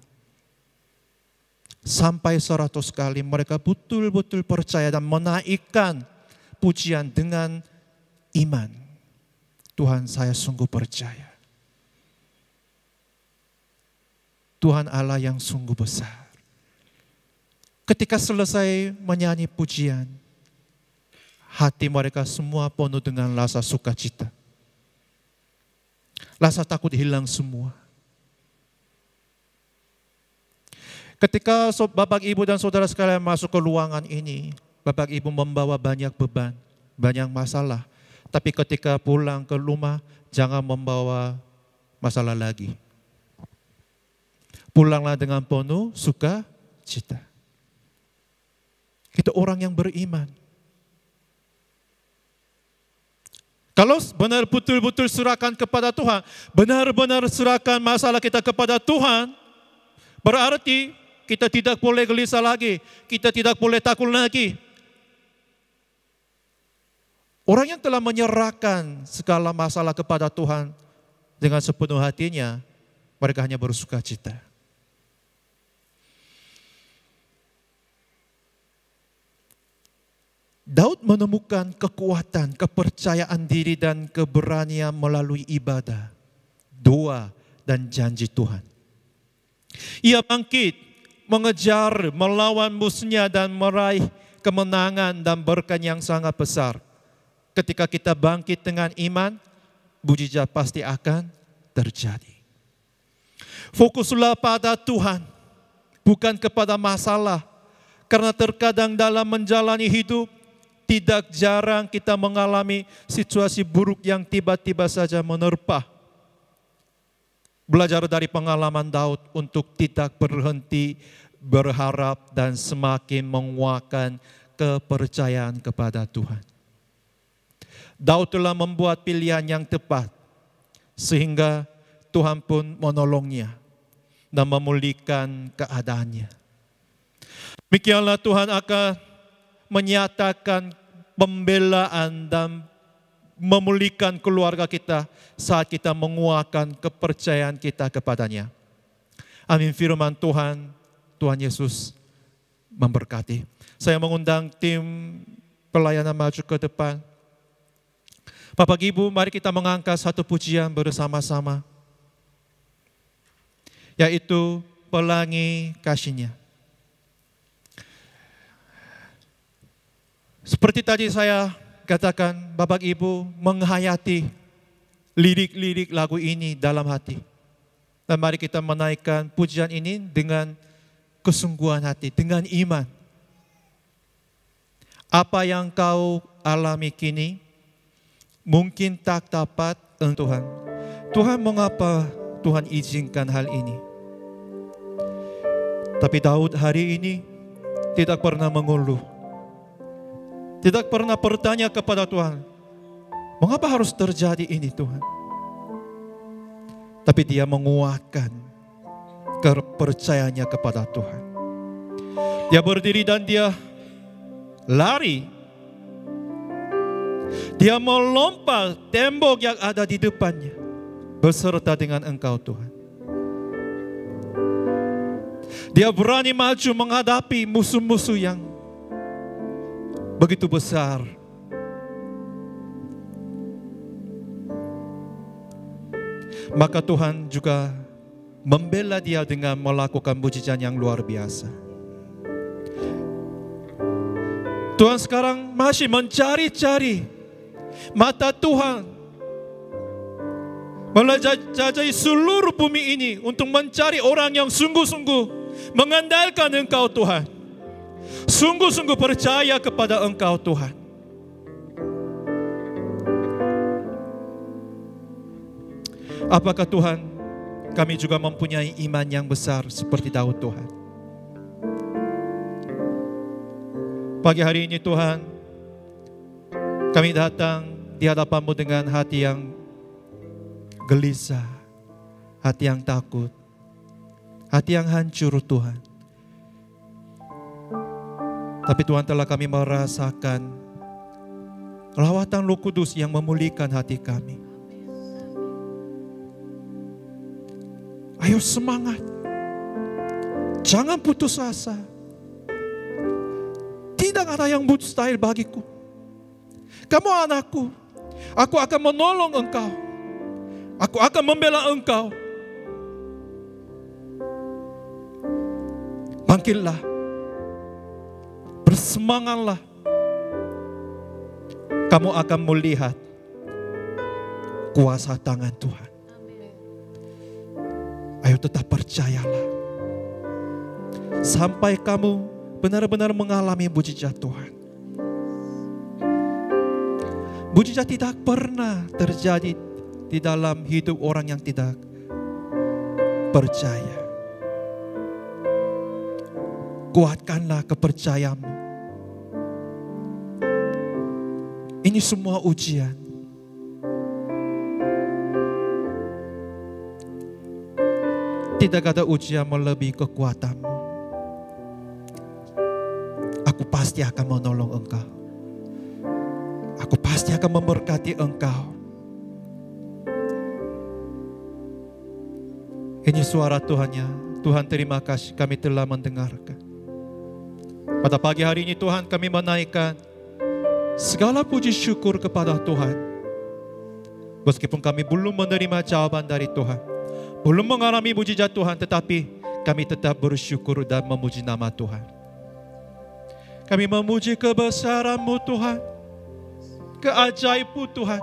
Sampai 100 kali mereka betul-betul percaya dan menaikkan pujian dengan iman. Tuhan, saya sungguh percaya. Tuhan Allah yang sungguh besar. Ketika selesai menyanyi pujian, hati mereka semua penuh dengan rasa sukacita. Rasa takut hilang semua. Ketika Bapak Ibu dan saudara sekalian masuk ke ruangan ini, Bapak Ibu membawa banyak beban, banyak masalah. Tapi ketika pulang ke rumah, jangan membawa masalah lagi. Pulanglah dengan penuh sukacita. Kita orang yang beriman. Kalau benar betul-betul serahkan kepada Tuhan, benar-benar serahkan masalah kita kepada Tuhan, berarti kita tidak boleh gelisah lagi, kita tidak boleh takut lagi. Orang yang telah menyerahkan segala masalah kepada Tuhan dengan sepenuh hatinya, mereka hanya bersukacita. Daud menemukan kekuatan, kepercayaan diri dan keberanian melalui ibadah, doa dan janji Tuhan. Ia bangkit, mengejar, melawan musuhnya dan meraih kemenangan dan berkat yang sangat besar. Ketika kita bangkit dengan iman, mujizat pasti akan terjadi. Fokuslah pada Tuhan, bukan kepada masalah. Karena terkadang dalam menjalani hidup, tidak jarang kita mengalami situasi buruk yang tiba-tiba saja menerpa. Belajar dari pengalaman Daud untuk tidak berhenti berharap dan semakin menguatkan kepercayaan kepada Tuhan. Daud telah membuat pilihan yang tepat sehingga Tuhan pun menolongnya dan memulihkan keadaannya. Demikianlah Tuhan akan menyatakan pembelaan dan memulihkan keluarga kita saat kita menguatkan kepercayaan kita kepadanya. Amin firman Tuhan, Tuhan Yesus memberkati. Saya mengundang tim pelayanan maju ke depan. Bapak Ibu, mari kita mengangkat satu pujian bersama-sama, yaitu Pelangi Kasih-Nya. Seperti tadi saya katakan, Bapak Ibu menghayati lirik-lirik lagu ini dalam hati. Dan mari kita menaikkan pujian ini dengan kesungguhan hati, dengan iman. Apa yang kau alami kini mungkin tak dapat Tuhan. Tuhan, mengapa Tuhan izinkan hal ini? Tapi Daud hari ini tidak pernah mengeluh. Tidak pernah bertanya kepada Tuhan, mengapa harus terjadi ini Tuhan? Tapi dia menguatkan kepercayaannya kepada Tuhan. Dia berdiri dan dia lari. Dia melompat tembok yang ada di depannya beserta dengan Engkau Tuhan. Dia berani maju menghadapi musuh-musuh yang begitu besar. Maka Tuhan juga membela dia dengan melakukan mujizat yang luar biasa. Tuhan sekarang masih mencari-cari mata Tuhan, menjelajahi seluruh bumi ini untuk mencari orang yang sungguh-sungguh mengandalkan Engkau Tuhan, sungguh-sungguh percaya kepada Engkau Tuhan. Apakah Tuhan, kami juga mempunyai iman yang besar seperti Daud Tuhan? Pagi hari ini Tuhan, kami datang di hadapan-Mu dengan hati yang gelisah, hati yang takut, hati yang hancur Tuhan. Tapi Tuhan, telah kami merasakan lawatan Roh Kudus yang memulihkan hati kami. Ayo semangat, jangan putus asa. Tidak ada yang mustahil bagiku. Kamu anakku, aku akan menolong engkau. Aku akan membela engkau. Bangkitlah, bersemangatlah. Kamu akan melihat kuasa tangan Tuhan. Ayo tetap percayalah. Sampai kamu benar-benar mengalami mujizat Tuhan. Mujizat tidak pernah terjadi di dalam hidup orang yang tidak percaya. Kuatkanlah kepercayaanmu. Ini semua ujian. Tidak ada ujian melebihi kekuatanmu. Aku pasti akan menolong engkau. Aku pasti akan memberkati engkau. Ini suara Tuhannya. Tuhan, terima kasih kami telah mendengarkan. Pada pagi hari ini Tuhan, kami menaikkan segala puji syukur kepada Tuhan. Meskipun kami belum menerima jawaban dari Tuhan, belum mengalami mujizat Tuhan, tetapi kami tetap bersyukur dan memuji nama Tuhan. Kami memuji kebesaran-Mu Tuhan, keajaiban-Mu Tuhan.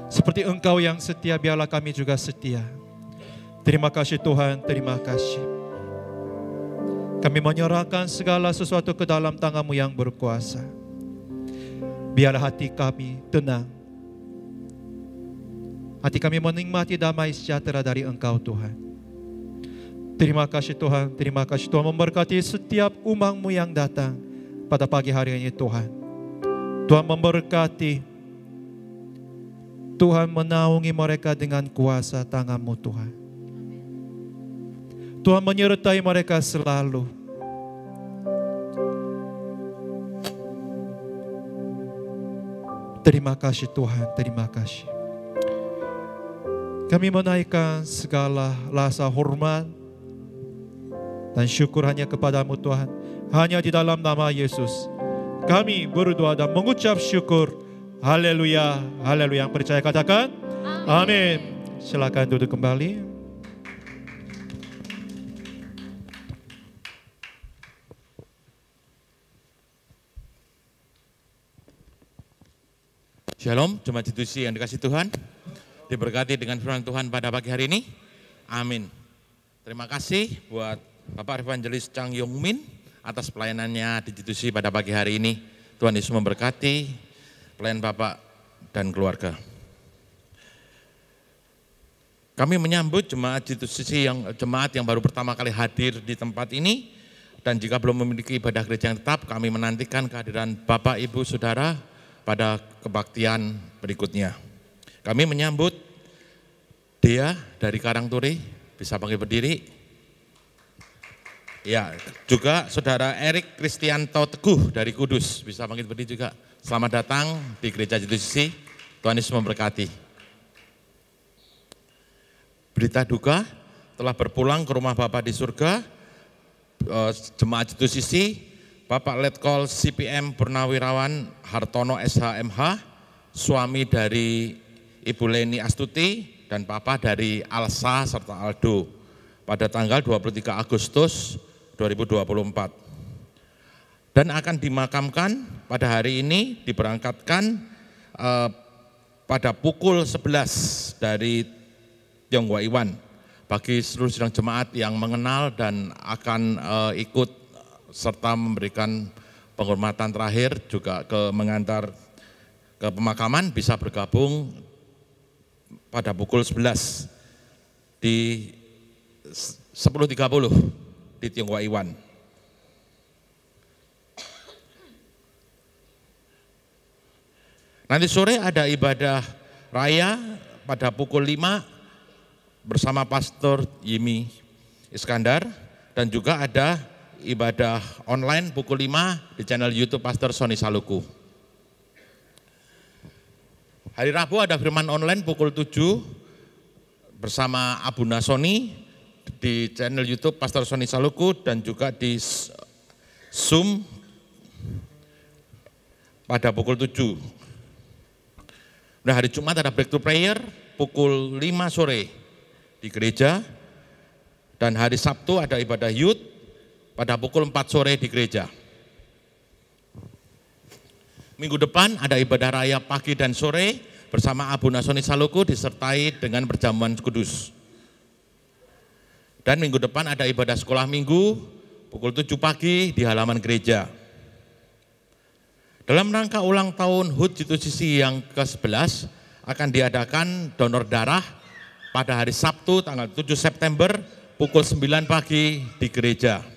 Seperti Engkau yang setia, biarlah kami juga setia. Terima kasih Tuhan, terima kasih. Kami menyerahkan segala sesuatu ke dalam tangan-Mu yang berkuasa. Biar hati kami tenang. Hati kami menikmati damai sejahtera dari Engkau Tuhan. Terima kasih Tuhan, terima kasih Tuhan memberkati setiap umat-Mu yang datang pada pagi hari ini Tuhan. Tuhan memberkati, Tuhan menaungi mereka dengan kuasa tangan-Mu Tuhan. Tuhan menyertai mereka selalu. Terima kasih Tuhan, terima kasih. Kami menaikkan segala rasa hormat dan syukur hanya kepadamu Tuhan. Hanya di dalam nama Yesus kami berdoa dan mengucap syukur. Haleluya, haleluya. Yang percaya katakan amin. Silakan duduk kembali. Shalom, jemaat institusi yang dikasih Tuhan, diberkati dengan firman Tuhan pada pagi hari ini. Amin. Terima kasih buat Bapak Evangelis Chang Yong Min atas pelayanannya di institusi pada pagi hari ini. Tuhan Yesus memberkati pelayan Bapak dan keluarga. Kami menyambut jemaat institusi jemaat yang baru pertama kali hadir di tempat ini, dan jika belum memiliki ibadah gereja yang tetap, kami menantikan kehadiran Bapak, Ibu, Saudara pada kebaktian berikutnya. Kami menyambut Dea dari Karangturi, bisa panggil berdiri. Ya, juga Saudara Erik Kristianto Teguh dari Kudus, bisa panggil berdiri juga. Selamat datang di Gereja Institusi, Tuhan Yesus memberkati. Berita duka telah berpulang ke rumah Bapa di surga, jemaat Institusi, Bapak Letkol CPM Purnawirawan Hartono SHMH, suami dari Ibu Leni Astuti, dan Papa dari Alsa serta Aldo pada tanggal 23 Agustus 2024. Dan akan dimakamkan pada hari ini, diberangkatkan pada pukul 11 dari Tionghoa Iwan. Bagi seluruh sidang jemaat yang mengenal dan akan ikut serta memberikan penghormatan terakhir juga mengantar ke pemakaman, bisa bergabung pada pukul 11 di 10.30 di Tionghoa Iwan. Nanti sore ada ibadah raya pada pukul 5 bersama Pastor Yimi Iskandar, dan juga ada ibadah online pukul 5 di channel YouTube Pastor Sony Saluku. Hari Rabu ada firman online pukul 7 bersama Abuna Sony di channel YouTube Pastor Sony Saluku, dan juga di Zoom pada pukul 7. Nah, hari Jumat ada breakthrough prayer pukul 5 sore di gereja, dan hari Sabtu ada ibadah youth pada pukul 4 sore di gereja. Minggu depan ada ibadah raya pagi dan sore bersama Abuna Sony Saluku disertai dengan perjamuan kudus. Dan minggu depan ada ibadah sekolah minggu pukul 7 pagi di halaman gereja. Dalam rangka ulang tahun HUT Institusi yang ke-11 akan diadakan donor darah pada hari Sabtu tanggal 7 September pukul 9 pagi di gereja.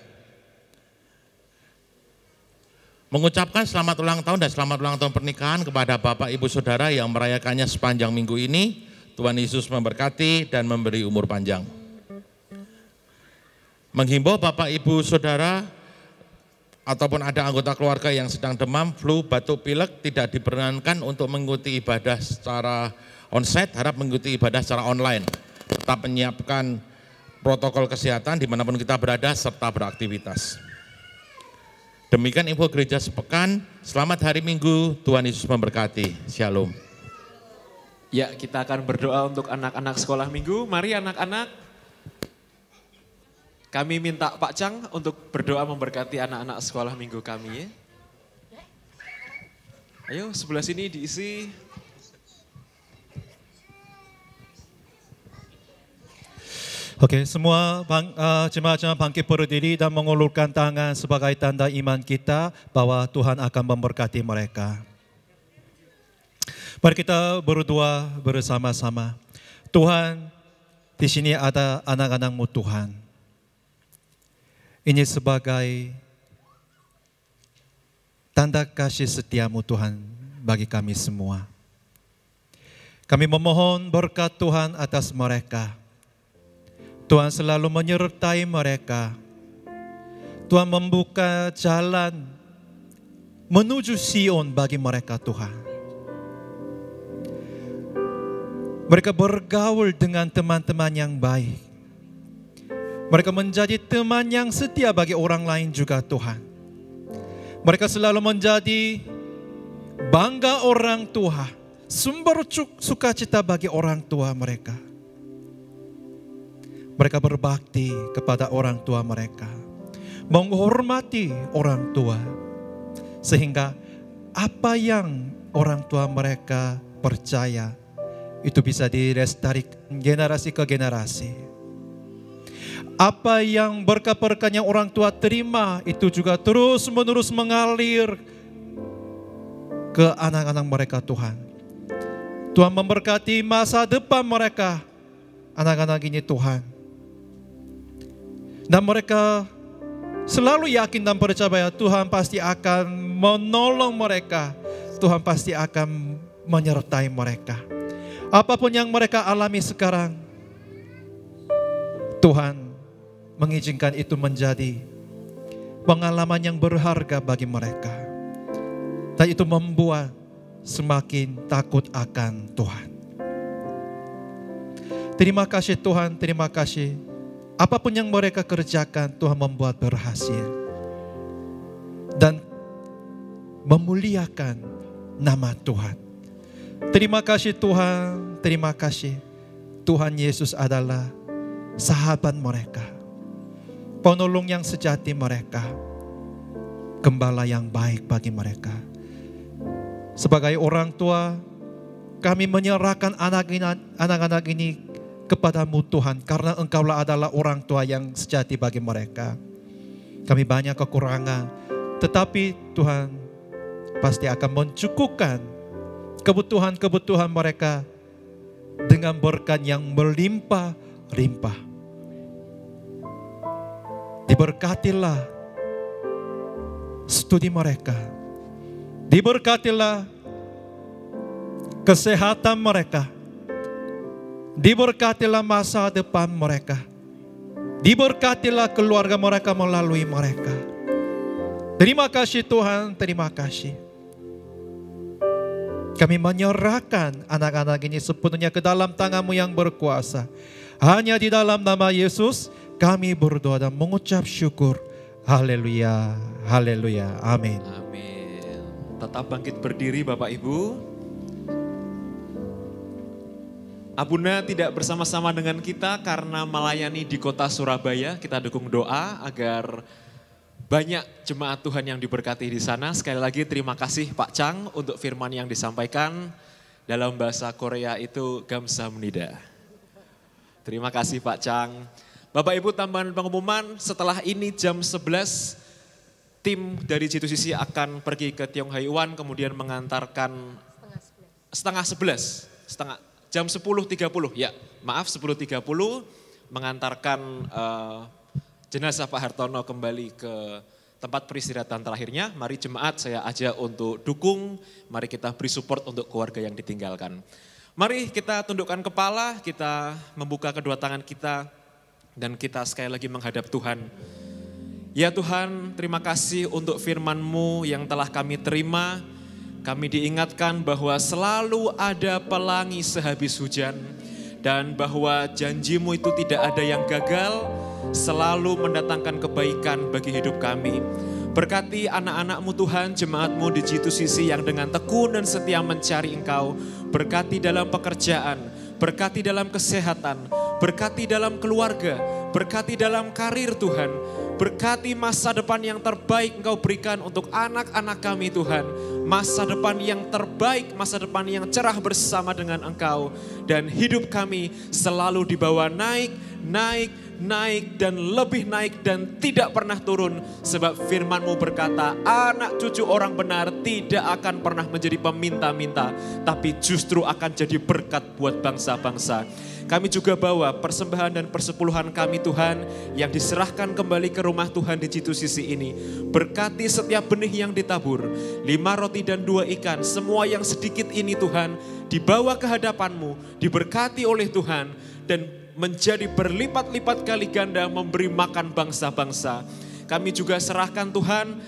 Mengucapkan selamat ulang tahun dan selamat ulang tahun pernikahan kepada Bapak, Ibu, Saudara yang merayakannya sepanjang minggu ini. Tuhan Yesus memberkati dan memberi umur panjang. Menghimbau Bapak, Ibu, Saudara ataupun ada anggota keluarga yang sedang demam, flu, batuk, pilek tidak diperkenankan untuk mengikuti ibadah secara onsite, harap mengikuti ibadah secara online. Tetap menyiapkan protokol kesehatan dimanapun kita berada serta beraktivitas. Demikian info gereja sepekan. Selamat hari Minggu, Tuhan Yesus memberkati. Shalom. Ya, kita akan berdoa untuk anak-anak sekolah minggu. Mari anak-anak, kami minta Pak Chang untuk berdoa memberkati anak-anak sekolah minggu kami ya. Ayo sebelah sini diisi. Oke, semua jemaat-jemaat bangkit berdiri dan mengulurkan tangan sebagai tanda iman kita bahwa Tuhan akan memberkati mereka. Mari kita berdoa bersama-sama. Tuhan, di sini ada anak-anak-Mu Tuhan. Ini sebagai tanda kasih setia-Mu Tuhan bagi kami semua. Kami memohon berkat Tuhan atas mereka. Tuhan selalu menyertai mereka. Tuhan membuka jalan menuju Sion bagi mereka Tuhan. Mereka bergaul dengan teman-teman yang baik. Mereka menjadi teman yang setia bagi orang lain juga Tuhan. Mereka selalu menjadi bangga orang tua, sumber sukacita bagi orang tua mereka. Mereka berbakti kepada orang tua mereka, menghormati orang tua, sehingga apa yang orang tua mereka percaya itu bisa dilestarikan generasi ke generasi. Apa yang berkat-berkat yang orang tua terima itu juga terus-menerus mengalir ke anak-anak mereka Tuhan. Tuhan memberkati masa depan mereka, anak-anak ini Tuhan. Dan mereka selalu yakin dan percaya Tuhan pasti akan menolong mereka. Tuhan pasti akan menyertai mereka. Apapun yang mereka alami sekarang, Tuhan mengizinkan itu menjadi pengalaman yang berharga bagi mereka. Dan itu membuat semakin takut akan Tuhan. Terima kasih Tuhan, terima kasih. Apapun yang mereka kerjakan, Tuhan membuat berhasil. Dan memuliakan nama Tuhan. Terima kasih Tuhan, terima kasih. Tuhan Yesus adalah sahabat mereka. Penolong yang sejati mereka. Gembala yang baik bagi mereka. Sebagai orang tua, kami menyerahkan anak-anak ini kepada-Mu Tuhan, karena Engkaulah adalah orang tua yang sejati bagi mereka. Kami banyak kekurangan, tetapi Tuhan pasti akan mencukupkan kebutuhan-kebutuhan mereka dengan berkat yang melimpah-limpah. Diberkatilah studi mereka, diberkatilah kesehatan mereka, diberkatilah masa depan mereka, diberkatilah keluarga mereka melalui mereka. Terima kasih Tuhan, terima kasih. Kami menyerahkan anak-anak ini sepenuhnya ke dalam tangan-Mu yang berkuasa. Hanya di dalam nama Yesus kami berdoa dan mengucap syukur. Haleluya, haleluya, amin. Amin. Tetap bangkit berdiri Bapak Ibu. Abuna tidak bersama-sama dengan kita karena melayani di kota Surabaya. Kita dukung doa agar banyak jemaat Tuhan yang diberkati di sana. Sekali lagi terima kasih Pak Chang untuk firman yang disampaikan. Dalam bahasa Korea itu 감사합니다. Terima kasih Pak Chang. Bapak Ibu, tambahan pengumuman, setelah ini jam 11 tim dari G2CC akan pergi ke Tionghoiwan kemudian mengantarkan jam 10.30 ya, maaf 10.30 mengantarkan jenazah Pak Hartono kembali ke tempat peristirahatan terakhirnya. Mari jemaat saya ajak untuk dukung, mari kita beri support untuk keluarga yang ditinggalkan. Mari kita tundukkan kepala, kita membuka kedua tangan kita dan kita sekali lagi menghadap Tuhan. Ya Tuhan, terima kasih untuk firman-Mu yang telah kami terima. Kami diingatkan bahwa selalu ada pelangi sehabis hujan. Dan bahwa janji-Mu itu tidak ada yang gagal, selalu mendatangkan kebaikan bagi hidup kami. Berkati anak-anak-Mu Tuhan, jemaat-Mu di G2CC yang dengan tekun dan setia mencari Engkau. Berkati dalam pekerjaan, berkati dalam kesehatan, berkati dalam keluarga, berkati dalam karir Tuhan. Berkati masa depan yang terbaik Engkau berikan untuk anak-anak kami Tuhan. Masa depan yang terbaik, masa depan yang cerah bersama dengan Engkau. Dan hidup kami selalu dibawa naik, naik, naik dan lebih naik dan tidak pernah turun. Sebab firman-Mu berkata, anak cucu orang benar tidak akan pernah menjadi peminta-minta, tapi justru akan jadi berkat buat bangsa-bangsa. Kami juga bawa persembahan dan persepuluhan kami Tuhan yang diserahkan kembali ke rumah Tuhan di situ sisi ini. Berkati setiap benih yang ditabur, 5 roti dan 2 ikan, semua yang sedikit ini Tuhan, dibawa ke hadapan-Mu, diberkati oleh Tuhan, dan menjadi berlipat-lipat kali ganda memberi makan bangsa-bangsa. Kami juga serahkan Tuhan,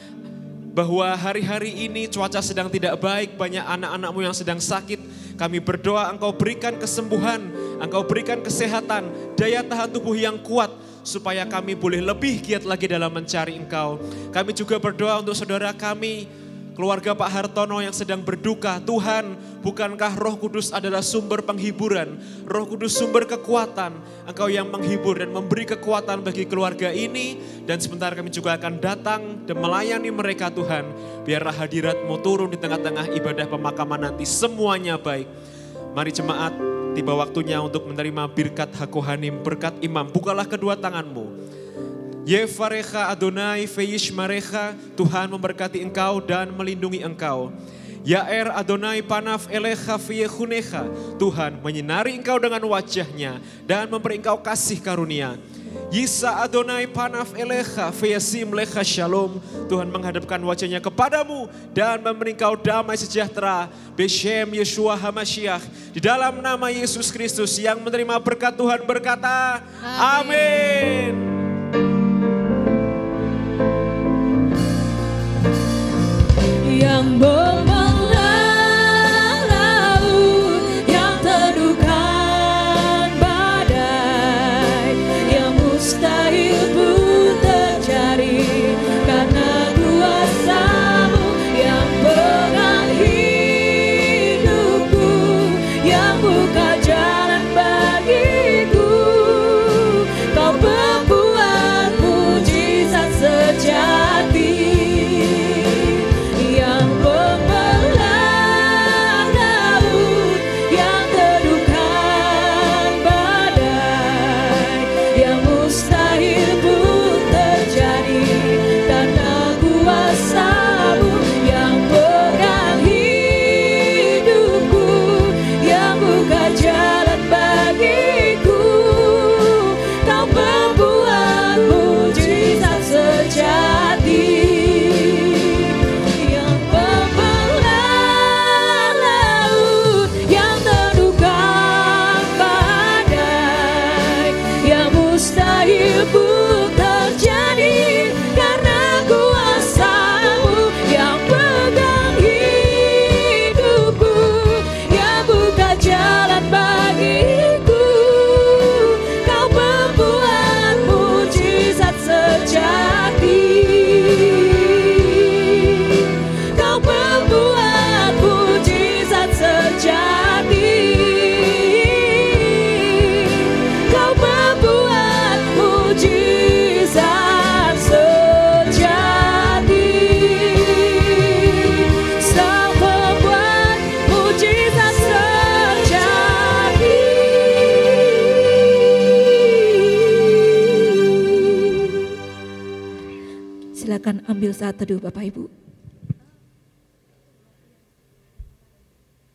bahwa hari-hari ini cuaca sedang tidak baik, banyak anak-anak-Mu yang sedang sakit. Kami berdoa Engkau berikan kesembuhan, Engkau berikan kesehatan, daya tahan tubuh yang kuat, supaya kami boleh lebih giat lagi dalam mencari Engkau. Kami juga berdoa untuk saudara kami, keluarga Pak Hartono yang sedang berduka. Tuhan, bukankah Roh Kudus adalah sumber penghiburan, Roh Kudus sumber kekuatan. Engkau yang menghibur dan memberi kekuatan bagi keluarga ini. Dan sebentar kami juga akan datang dan melayani mereka Tuhan. Biarlah hadirat-Mu turun di tengah-tengah ibadah pemakaman nanti, semuanya baik. Mari jemaat, tiba waktunya untuk menerima birkat Hakohanim, berkat imam. Bukalah kedua tanganmu. Yevarecha Adonai Veishmarecha, Tuhan memberkati engkau dan melindungi engkau. Yaer Adonai Panaf Elecha Veyechunecha, Tuhan menyinari engkau dengan wajahnya dan memberi engkau kasih karunia. Yisa Adonai Panaf Elecha Veyasim Lecha Shalom, Tuhan menghadapkan wajahnya kepadamu dan memberi engkau damai sejahtera. Beshem Yeshua HaMashiach, di dalam nama Yesus Kristus yang menerima berkat Tuhan berkata, amin. Yang memegang laut, yang teduhkan badai, yang mustahil pun terjadi karena kuasa-Mu, yang pegang hidupku, yang buka jalan bagiku. Kau pembuat mujizat sejati. Silakan ambil saat teduh Bapak Ibu.